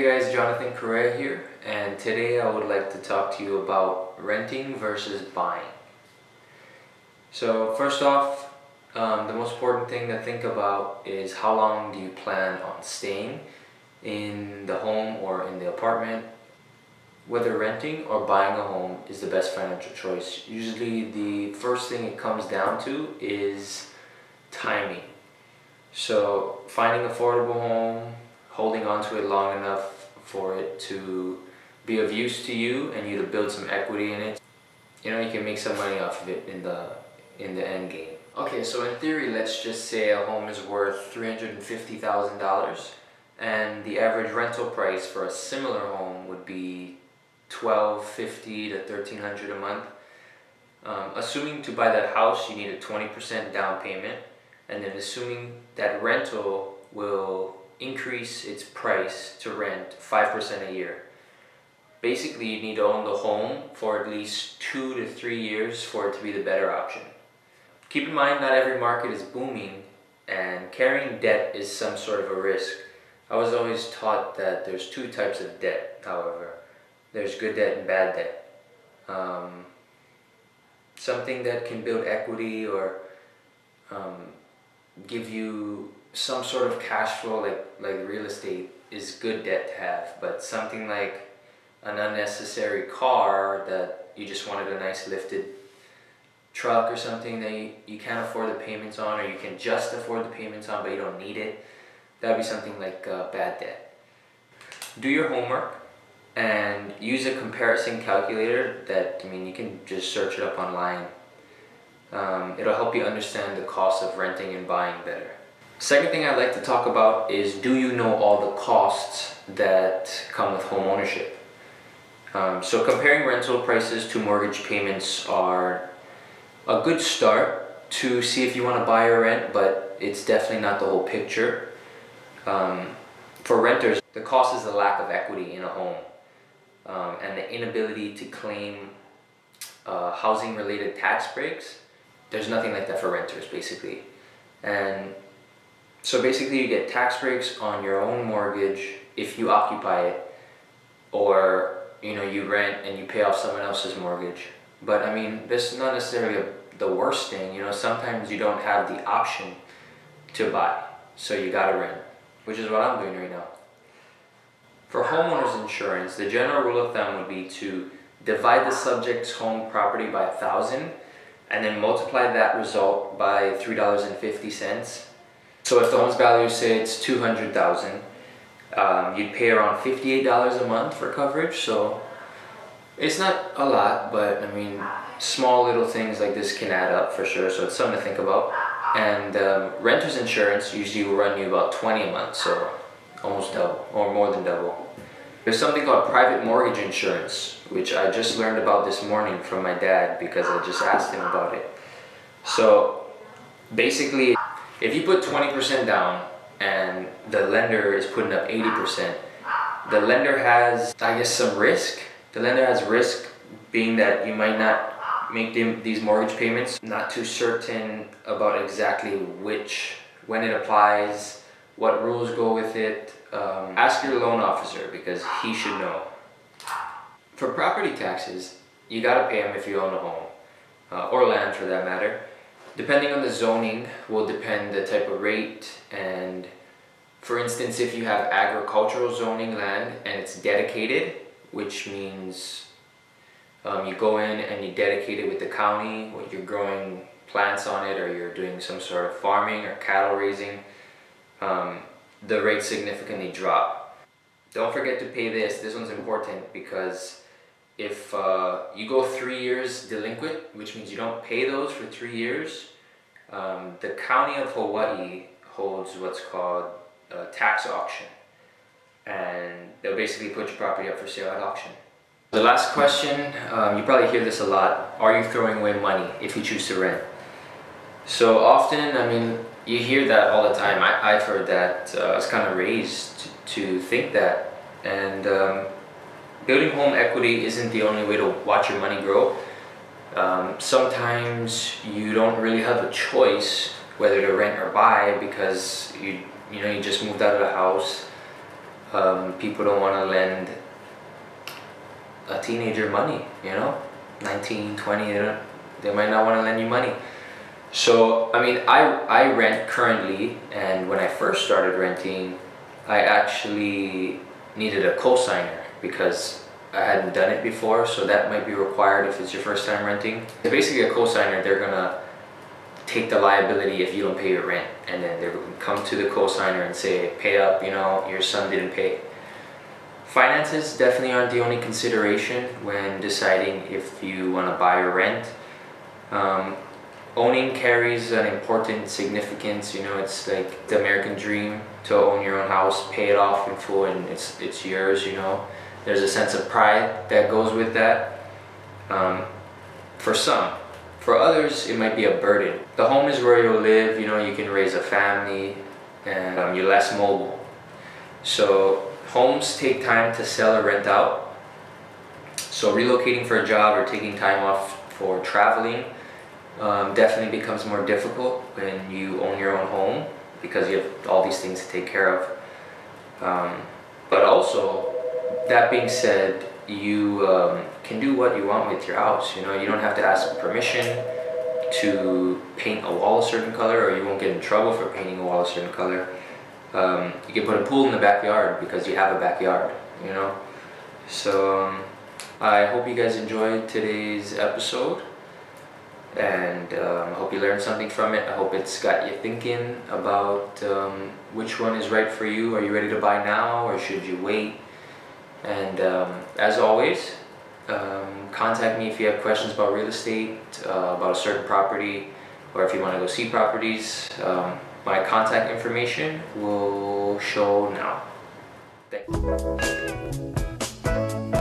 Hey guys, Jonathan Correa here, and today I would like to talk to you about renting versus buying. So first off, the most important thing to think about is how long do you plan on staying in the home or in the apartment. Whether renting or buying a home is the best financial choice. Usually the first thing it comes down to is timing. So finding an affordable home, holding on to it long enough for it to be of use to you and you to build some equity in it. You know, you can make some money off of it in the end game. Okay, so in theory, let's just say a home is worth $350,000 and the average rental price for a similar home would be $1,250 to $1,300 a month. Assuming to buy that house you need a 20% down payment, and then assuming that rental will increase its price to rent 5% a year. Basically, you need to own the home for at least 2 to 3 years for it to be the better option. Keep in mind, not every market is booming, and carrying debt is some sort of a risk. I was always taught that there's two types of debt, however. There's good debt and bad debt. Something that can build equity or give you some sort of cash flow, like real estate, is good debt to have. But something like an unnecessary car that you just wanted a nice lifted truck or something that you can't afford the payments on, or you can just afford the payments on but you don't need it, that would be something like bad debt. Do your homework and use a comparison calculator that, you can just search it up online. It'll help you understand the cost of renting and buying better. Second thing I'd like to talk about is, do you know all the costs that come with home ownership? So comparing rental prices to mortgage payments are a good start to see if you want to buy or rent, but it's definitely not the whole picture. For renters, the cost is the lack of equity in a home and the inability to claim housing related tax breaks. There's nothing like that for renters, basically. And so basically you get tax breaks on your own mortgage if you occupy it, or you rent and you pay off someone else's mortgage. But this is not necessarily the worst thing. Sometimes you don't have the option to buy, so you gotta rent, which is what I'm doing right now. For homeowners insurance, the general rule of thumb would be to divide the subject's home property by 1,000 and then multiply that result by $3.50. So if the home's value, say it's $200,000, you'd pay around $58 a month for coverage. So it's not a lot, but small little things like this can add up for sure. So it's something to think about. And renter's insurance usually will run you about $20 a month, so almost double or more than double. There's something called private mortgage insurance, which I just learned about this morning from my dad because I just asked him about it. So basically, if you put 20% down and the lender is putting up 80%, the lender has, some risk. The lender has risk being that you might not make these mortgage payments. Not too certain about exactly when it applies, what rules go with it. Ask your loan officer because he should know. For property taxes, you gotta pay them if you own a home, or land for that matter. Depending on the zoning will depend the type of rate, and for instance, if you have agricultural zoning land and it's dedicated, which means you go in and you dedicate it with the county, or you're growing plants on it, or you're doing some sort of farming or cattle raising, the rates significantly drop. Don't forget to pay this. This one's important because if you go 3 years delinquent, which means you don't pay those for 3 years, the county of Hawaii holds what's called a tax auction, and they'll basically put your property up for sale at auction. The last question, you probably hear this a lot: are you throwing away money if you choose to rent? So often, you hear that all the time. I've heard that. I was kind of raised to think that. And building home equity isn't the only way to watch your money grow. Sometimes you don't really have a choice whether to rent or buy because you just moved out of the house. People don't want to lend a teenager money, 19, 20, they might not want to lend you money. So, I mean, I rent currently, and when I first started renting, I actually needed a cosigner because I hadn't done it before, so that might be required if it's your first time renting. Basically, a cosigner, they're gonna take the liability if you don't pay your rent, and then they're gonna come to the cosigner and say, pay up, your son didn't pay. Finances definitely aren't the only consideration when deciding if you want to buy or rent. Owning carries an important significance. It's like the American dream to own your own house, pay it off in full, and it's yours. There's a sense of pride that goes with that. For some. For others, it might be a burden. The home is where you'll live. You can raise a family, and you're less mobile. So homes take time to sell or rent out. So relocating for a job or taking time off for traveling definitely becomes more difficult when you own your own home because you have all these things to take care of. But also, that being said, you can do what you want with your house. You don't have to ask permission to paint a wall a certain color, or you won't get in trouble for painting a wall a certain color. You can put a pool in the backyard because you have a backyard, So I hope you guys enjoyed today's episode, and I hope you learned something from it. I hope it's got you thinking about which one is right for you. Are you ready to buy now, or should you wait? And as always, contact me if you have questions about real estate, about a certain property, or if you want to go see properties. My contact information will show now. Thank you.